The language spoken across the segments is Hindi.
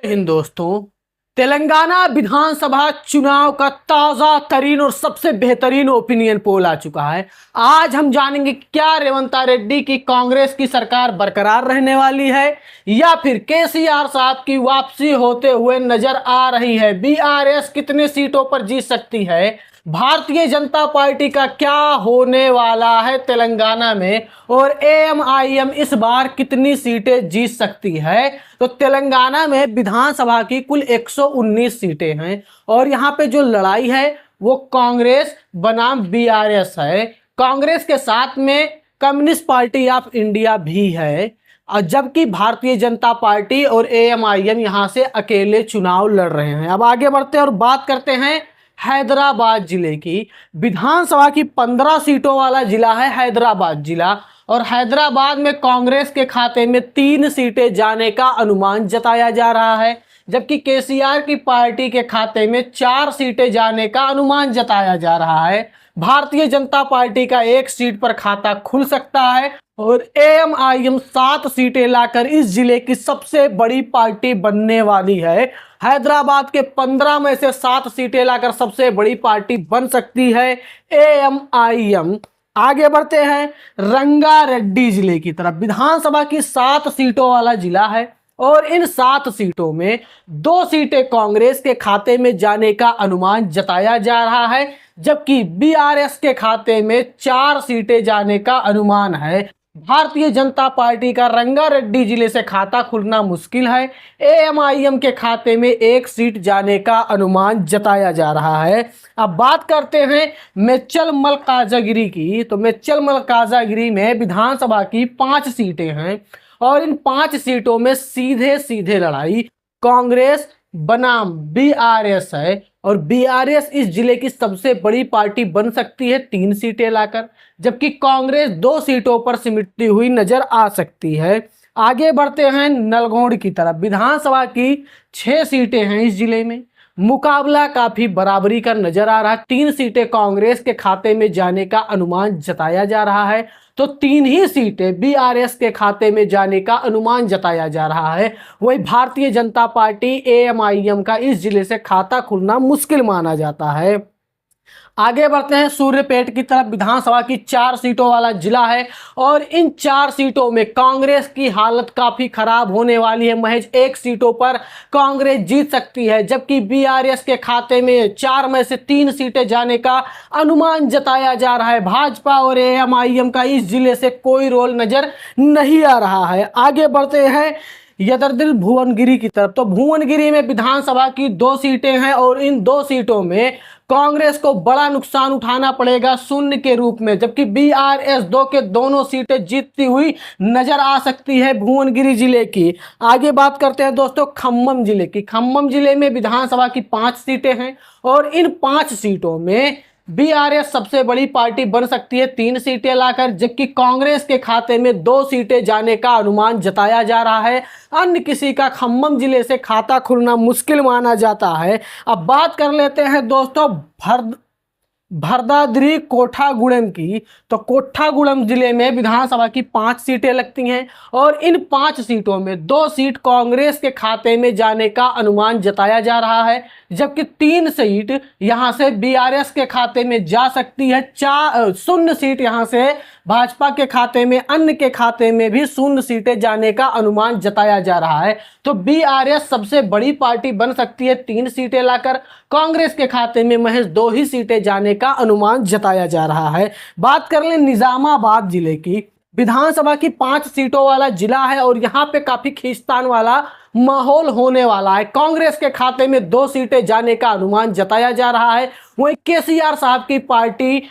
हिंद दोस्तों, तेलंगाना विधानसभा चुनाव का ताजा तरीन और सबसे बेहतरीन ओपिनियन पोल आ चुका है। आज हम जानेंगे क्या रेवंत रेड्डी की कांग्रेस की सरकार बरकरार रहने वाली है या फिर केसीआर साहब की वापसी होते हुए नजर आ रही है। बीआरएस कितने सीटों पर जीत सकती है, भारतीय जनता पार्टी का क्या होने वाला है तेलंगाना में, और एएमआईएम इस बार कितनी सीटें जीत सकती है। तो तेलंगाना में विधानसभा की कुल 119 सीटें हैं और यहाँ पे जो लड़ाई है वो कांग्रेस बनाम बीआरएस है। कांग्रेस के साथ में कम्युनिस्ट पार्टी ऑफ इंडिया भी है, और जबकि भारतीय जनता पार्टी और एएमआईएम यहाँ से अकेले चुनाव लड़ रहे हैं। अब आगे बढ़ते हैं और बात करते हैं हैदराबाद जिले की। विधानसभा की 15 सीटों वाला जिला है हैदराबाद जिला, और हैदराबाद में कांग्रेस के खाते में 3 सीटें जाने का अनुमान जताया जा रहा है, जबकि केसीआर की पार्टी के खाते में 4 सीटें जाने का अनुमान जताया जा रहा है। भारतीय जनता पार्टी का 1 सीट पर खाता खुल सकता है और एएमआईएम 7 सीटें लाकर इस जिले की सबसे बड़ी पार्टी बनने वाली है। हैदराबाद के 15 में से 7 सीटें लाकर सबसे बड़ी पार्टी बन सकती है एएमआईएम। आगे बढ़ते हैं रंगारेड्डी जिले की तरफ। विधानसभा की 7 सीटों वाला जिला है और इन 7 सीटों में 2 सीटें कांग्रेस के खाते में जाने का अनुमान जताया जा रहा है, जबकि बीआरएस के खाते में 4 सीटें जाने का अनुमान है। भारतीय जनता पार्टी का रंगारेड्डी जिले से खाता खुलना मुश्किल है। एएमआईएम के खाते में 1 सीट जाने का अनुमान जताया जा रहा है। अब बात करते हैं मेचल मल्काजगिरी की। तो मेचल मल्काजगिरी में विधानसभा की 5 सीटें हैं और इन 5 सीटों में सीधे सीधे लड़ाई कांग्रेस बनाम बीआरएस है, और बीआरएस इस जिले की सबसे बड़ी पार्टी बन सकती है 3 सीटें लाकर, जबकि कांग्रेस 2 सीटों पर सिमटती हुई नजर आ सकती है। आगे बढ़ते हैं नलगोंड की तरफ। विधानसभा की 6 सीटें हैं इस जिले में, मुकाबला काफी बराबरी का नजर आ रहा है। 3 सीटें कांग्रेस के खाते में जाने का अनुमान जताया जा रहा है, तो 3 ही सीटें बीआरएस के खाते में जाने का अनुमान जताया जा रहा है। वही भारतीय जनता पार्टी एएमआईएम का इस जिले से खाता खुलना मुश्किल माना जाता है। आगे बढ़ते हैं सूर्यपेट की तरफ। विधानसभा की 4 सीटों वाला जिला है और इन 4 सीटों में कांग्रेस की हालत काफी खराब होने वाली है। महज 1 सीटों पर कांग्रेस जीत सकती है, जबकि बीआरएस के खाते में 4 में से 3 सीटें जाने का अनुमान जताया जा रहा है। भाजपा और एएमआईएम का इस जिले से कोई रोल नजर नहीं आ रहा है। आगे बढ़ते हैं यदरदिल भुवनगिरी की तरफ। तो भुवनगिरी में विधानसभा की 2 सीटें हैं और इन 2 सीटों में कांग्रेस को बड़ा नुकसान उठाना पड़ेगा शून्य के रूप में, जबकि बीआरएस 2 के दोनों सीटें जीतती हुई नजर आ सकती है भुवनगिरी जिले की। आगे बात करते हैं दोस्तों खम्मम जिले की। खम्मम जिले में विधानसभा की 5 सीटें हैं और इन 5 सीटों में बीआरएस सबसे बड़ी पार्टी बन सकती है 3 सीटें लाकर, जबकि कांग्रेस के खाते में 2 सीटें जाने का अनुमान जताया जा रहा है। अन्य किसी का खम्मम जिले से खाता खुलना मुश्किल माना जाता है। अब बात कर लेते हैं दोस्तों भरदाद्री कोठागुड़म की। तो कोठागुड़म जिले में विधानसभा की 5 सीटें लगती हैं और इन 5 सीटों में 2 सीट कांग्रेस के खाते में जाने का अनुमान जताया जा रहा है, जबकि 3 सीट यहां से बीआरएस के खाते में जा सकती है। 0 सीट यहां से भाजपा के खाते में, अन्य के खाते में भी 0 सीटें जाने का अनुमान जताया जा रहा है। तो बीआरएस सबसे बड़ी पार्टी बन सकती है 3 सीटें लाकर, कांग्रेस के खाते में महज 2 ही सीटें जाने का अनुमान जताया जा रहा है। बात कर लें निजामाबाद जिले की। विधानसभा की 5 सीटों वाला जिला है और यहाँ पे काफी खींचतान वाला माहौल होने वाला है। कांग्रेस के खाते में 2 सीटें जाने का अनुमान जताया जा रहा है, वहीं केसीआर साहब की पार्टी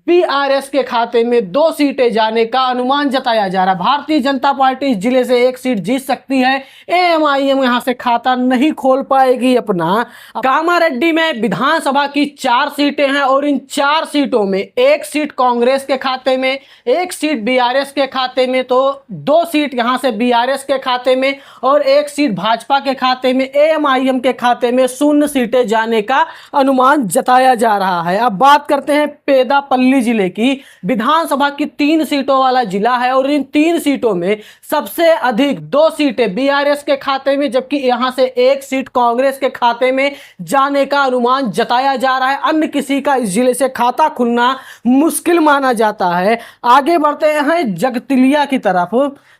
बीआरएस के खाते में 2 सीटें जाने का अनुमान जताया जा रहा है। भारतीय जनता पार्टी इस जिले से 1 सीट जीत सकती है। एएमआईएम यहां से खाता नहीं खोल पाएगी अपना। कामारेड्डी में विधानसभा की 4 सीटें हैं और इन 4 सीटों में 1 सीट कांग्रेस के खाते में, 1 सीट बीआरएस के खाते में, तो 2 सीट यहां से बीआरएस के खाते में और 1 सीट सीट भाजपा के खाते में, एएमआईएम के खाते में 0 सीटें जाने का अनुमान जताया जा रहा है। अब बात करते हैं पेदापल्ली जिले की। विधानसभा की 3 सीटों वाला जिला है और इन 3 सीटों में सबसे अधिक 2 सीटें बीआरएस के खाते में, जबकि यहां से 1 सीट कांग्रेस के खाते में जाने का अनुमान जताया जा रहा है। अन्य किसी का इस जिले से खाता खुलना मुश्किल माना जाता है। आगे बढ़ते हैं जगतिलिया की तरफ।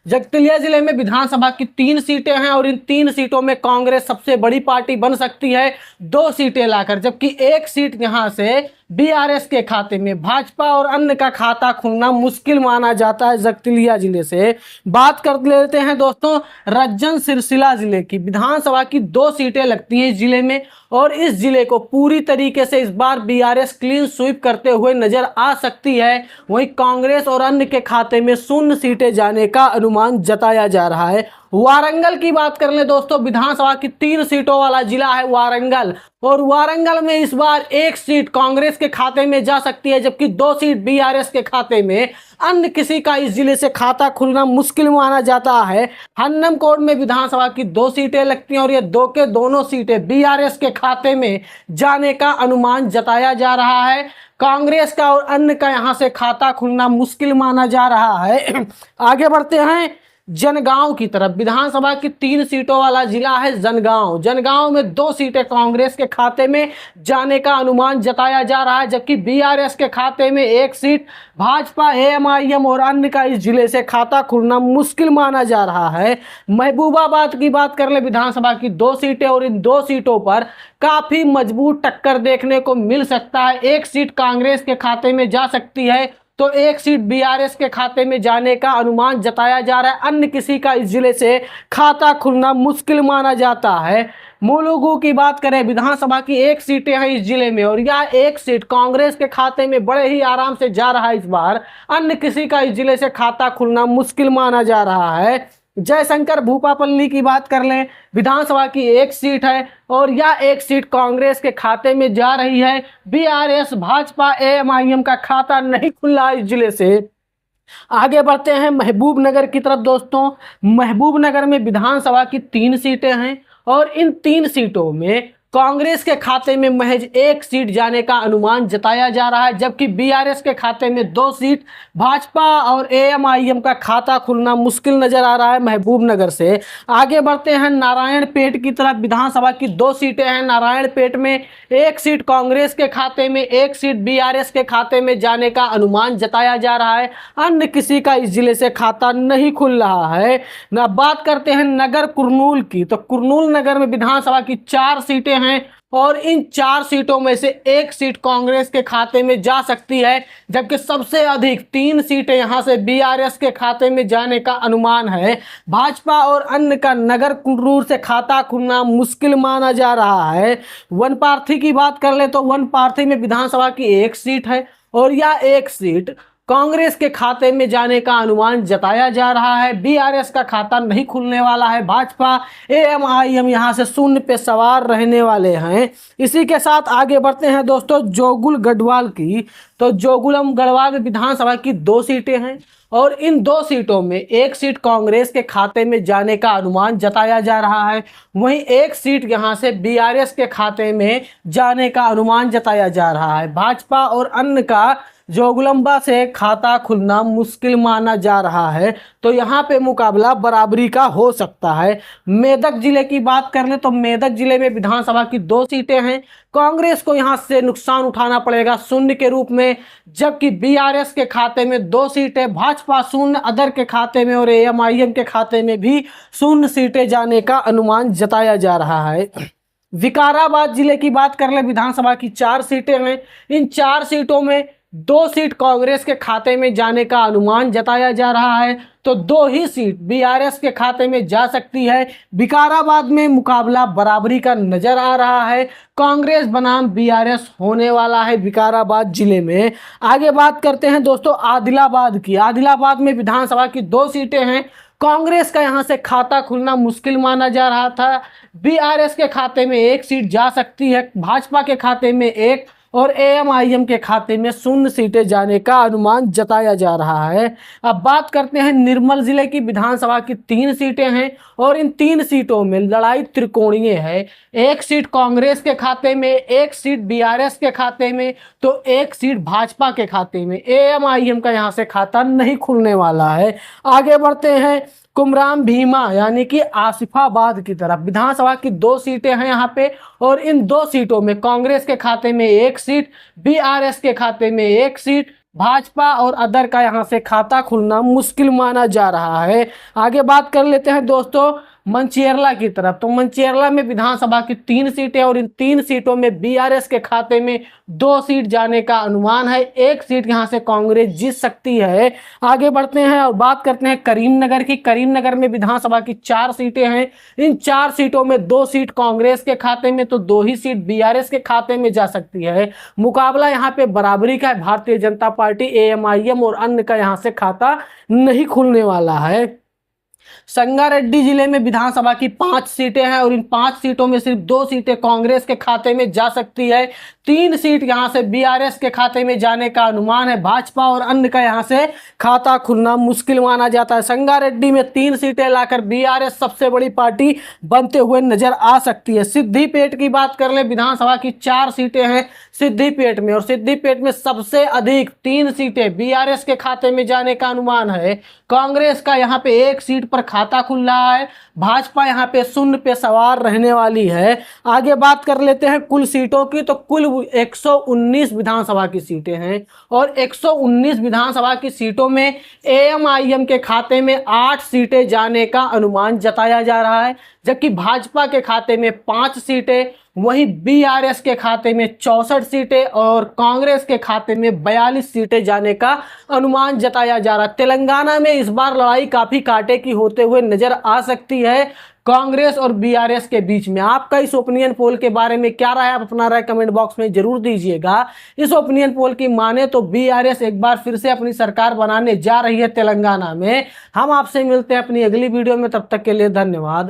जगतिलिया जिले में विधानसभा की 3 सीटें हैं और इन 3 सीटों में कांग्रेस सबसे बड़ी पार्टी बन सकती है 2 सीटें लाकर, जबकि 1 सीट यहां से बीआरएस के खाते में। भाजपा और अन्य का खाता खुलना मुश्किल माना जाता है जगतिलिया जिले से। बात कर लेते हैं दोस्तों रज्जन सिरसिला जिले की। विधानसभा की 2 सीटें लगती हैं इस जिले में और इस जिले को पूरी तरीके से इस बार बीआरएस क्लीन स्वीप करते हुए नजर आ सकती है। वहीं कांग्रेस और अन्य के खाते में 0 सीटें जाने का अनुमान जताया जा रहा है। वारंगल की बात कर ले दोस्तों। विधानसभा की 3 सीटों वाला जिला है वारंगल और वारंगल में इस बार 1 सीट कांग्रेस के खाते में जा सकती है, जबकि 2 सीट बीआरएस के खाते में। अन्य किसी का इस जिले से खाता खुलना मुश्किल माना जाता है। हन्नमकोट में विधानसभा की 2 सीटें लगती हैं और ये 2 के दोनों सीटें बीआरएस के खाते में जाने का अनुमान जताया जा रहा है। कांग्रेस का और अन्य का यहां से खाता खुलना मुश्किल माना जा रहा है। आगे बढ़ते हैं जनगांव की तरफ। विधानसभा की 3 सीटों वाला जिला है जनगांव। जनगांव में 2 सीटें कांग्रेस के खाते में जाने का अनुमान जताया जा रहा है, जबकि बीआरएस के खाते में 1 सीट। भाजपा, एएमआईएम और अन्य का इस जिले से खाता खुलना मुश्किल माना जा रहा है। महबूबाबाद की बात कर ले। विधानसभा की 2 सीटें और इन 2 सीटों पर काफी मजबूत टक्कर देखने को मिल सकता है। 1 सीट कांग्रेस के खाते में जा सकती है तो 1 सीट बीआरएस के खाते में जाने का अनुमान जताया जा रहा है। अन्य किसी का इस जिले से खाता खुलना मुश्किल माना जाता है। मुलुगु की बात करें। विधानसभा की 1 सीटें हैं इस जिले में और यह 1 सीट कांग्रेस के खाते में बड़े ही आराम से जा रहा है इस बार। अन्य किसी का इस जिले से खाता खुलना मुश्किल माना जा रहा है। जयशंकर भूपापल्ली की बात कर लें। विधानसभा की 1 सीट है और यह 1 सीट कांग्रेस के खाते में जा रही है। बीआरएस, भाजपा, एएमआईएम का खाता नहीं खुल रहा इस जिले से। आगे बढ़ते हैं महबूबनगर की तरफ दोस्तों। महबूबनगर में विधानसभा की 3 सीटें हैं और इन 3 सीटों में कांग्रेस के खाते में महज 1 सीट जाने का अनुमान जताया जा रहा है, जबकि बीआरएस के खाते में 2 सीट। भाजपा और एएमआईएम का खाता खुलना मुश्किल नजर आ रहा है महबूबनगर से। आगे बढ़ते हैं नारायणपेट की तरफ। विधानसभा की 2 सीटें हैं नारायणपेट में। 1 सीट कांग्रेस के खाते में, 1 सीट बीआरएस के खाते में जाने का अनुमान जताया जा रहा है। अन्य किसी का इस जिले से खाता नहीं खुल रहा है। बात करते हैं नगर कुरनूल की। तो कुरनूल नगर में विधानसभा की 4 सीटें हैं और इन 4 सीटों में से 1 सीट कांग्रेस के खाते में जा सकती है, जबकि सबसे अधिक 3 सीटें यहां से बीआरएस के खाते में जाने का अनुमान है। भाजपा और अन्य का नगर कुरनूल से खाता खुलना मुश्किल माना जा रहा है। वनपार्थी की बात कर ले तो वनपार्थी में विधानसभा की 1 सीट है और यह 1 सीट कांग्रेस के खाते में जाने का अनुमान जताया जा रहा है। बीआरएस का खाता नहीं खुलने वाला है। भाजपा, एएमआईएम यहां से 0 पे सवार रहने वाले हैं। इसी के साथ आगे बढ़ते हैं दोस्तों जोगुल गढ़वाल की। तो जोगुलम गढ़वाल में विधानसभा की 2 सीटें हैं और इन 2 सीटों में 1 सीट कांग्रेस के खाते में जाने का अनुमान जताया जा रहा है। वहीं 1 सीट यहां से बीआरएस के खाते में जाने का अनुमान जताया जा रहा है। भाजपा और अन्य का जोगुलंबा से खाता खुलना मुश्किल माना जा रहा है, तो यहाँ पे मुकाबला बराबरी का हो सकता है। मेदक जिले की बात कर ले तो मेदक जिले में विधानसभा की 2 सीटें हैं। कांग्रेस को यहाँ से नुकसान उठाना पड़ेगा 0 के रूप में, जबकि बीआरएस के खाते में 2 सीटें, भाजपा 0, अदर के खाते में और एएमआईएम के खाते में भी 0 सीटें जाने का अनुमान जताया जा रहा है। विकाराबाद जिले की बात कर ले। विधानसभा की 4 सीटें हैं। इन 4 सीटों में 2 सीट कांग्रेस के खाते में जाने का अनुमान जताया जा रहा है, तो 2 ही सीट बीआरएस के खाते में जा सकती है। विकाराबाद में मुकाबला बराबरी का नजर आ रहा है। कांग्रेस बनाम बीआरएस होने वाला है विकाराबाद जिले में। आगे बात करते हैं दोस्तों आदिलाबाद की। आदिलाबाद में विधानसभा की 2 सीटें हैं। कांग्रेस का यहां से खाता खुलना मुश्किल माना जा रहा था। बीआरएस के खाते में 1 सीट जा सकती है, भाजपा के खाते में 1 और एएमआईएम के खाते में 0 सीटें जाने का अनुमान जताया जा रहा है। अब बात करते हैं निर्मल जिले की विधानसभा की 3 सीटें हैं और इन 3 सीटों में लड़ाई त्रिकोणीय है। 1 सीट कांग्रेस के खाते में, 1 सीट बीआरएस के खाते में, तो 1 सीट भाजपा के खाते में। एएमआईएम का यहां से खाता नहीं खुलने वाला है। आगे बढ़ते हैं कुमराम भीमा यानी कि आसिफाबाद की तरफ। विधानसभा की 2 सीटें हैं यहाँ पे और इन 2 सीटों में कांग्रेस के खाते में 1 सीट, बीआरएस के खाते में 1 सीट, भाजपा और अदर का यहाँ से खाता खुलना मुश्किल माना जा रहा है। आगे बात कर लेते हैं दोस्तों मंचेरला की तरफ। तो मंचेरला में विधानसभा की 3 सीटें और इन 3 सीटों में बीआरएस के खाते में 2 सीट जाने का अनुमान है। 1 सीट यहां से कांग्रेस जीत सकती है। आगे बढ़ते हैं और बात करते हैं करीमनगर की। करीमनगर में विधानसभा की 4 सीटें हैं। इन 4 सीटों में 2 सीट कांग्रेस के खाते में तो 2 ही सीट बीआरएस के खाते में जा सकती है। मुकाबला यहाँ पे बराबरी का है। भारतीय जनता पार्टी, एएमआईएम और अन्य का यहाँ से खाता नहीं खुलने वाला है। संगारेड्डी जिले में विधानसभा की 5 सीटें हैं और इन 5 सीटों में सिर्फ 2 सीटें कांग्रेस के खाते में जा सकती है। 3 सीट यहां से बीआरएस के खाते में जाने का अनुमान है। भाजपा और अन्य का यहां से खाता खुलना मुश्किल माना जाता है। संगारेड्डी में 3 सीटें लाकर बीआरएस सबसे बड़ी पार्टी बनते हुए नजर आ सकती है। सिद्दीपेट की बात कर ले, विधानसभा की 4 सीटें हैं सिद्दीपेट में और सिद्दीपेट में सबसे अधिक 3 सीटें बीआरएस के खाते में जाने का अनुमान है। कांग्रेस का यहां पे 1 सीट पर खाता खुल रहा है। भाजपा यहां पे 0 पे सवार रहने वाली है। आगे बात कर लेते हैं कुल सीटों की। तो कुल 119 विधानसभा की सीटें हैं और 119 विधानसभा की सीटों में एएमआईएम के खाते में 8 सीटें जाने का अनुमान जताया जा रहा है, जबकि भाजपा के खाते में 5 सीटें, वहीं बीआरएस के खाते में 64 सीटें और कांग्रेस के खाते में 42 सीटें जाने का अनुमान जताया जा रहा है। तेलंगाना में इस बार लड़ाई काफी कांटे की होते हुए नजर आ सकती है कांग्रेस और बीआरएस के बीच में। आपका इस ओपिनियन पोल के बारे में क्या राय है, आप अपना राय कमेंट बॉक्स में जरूर दीजिएगा। इस ओपिनियन पोल की माने तो बीआरएस एक बार फिर से अपनी सरकार बनाने जा रही है तेलंगाना में। हम आपसे मिलते हैं अपनी अगली वीडियो में, तब तक के लिए धन्यवाद।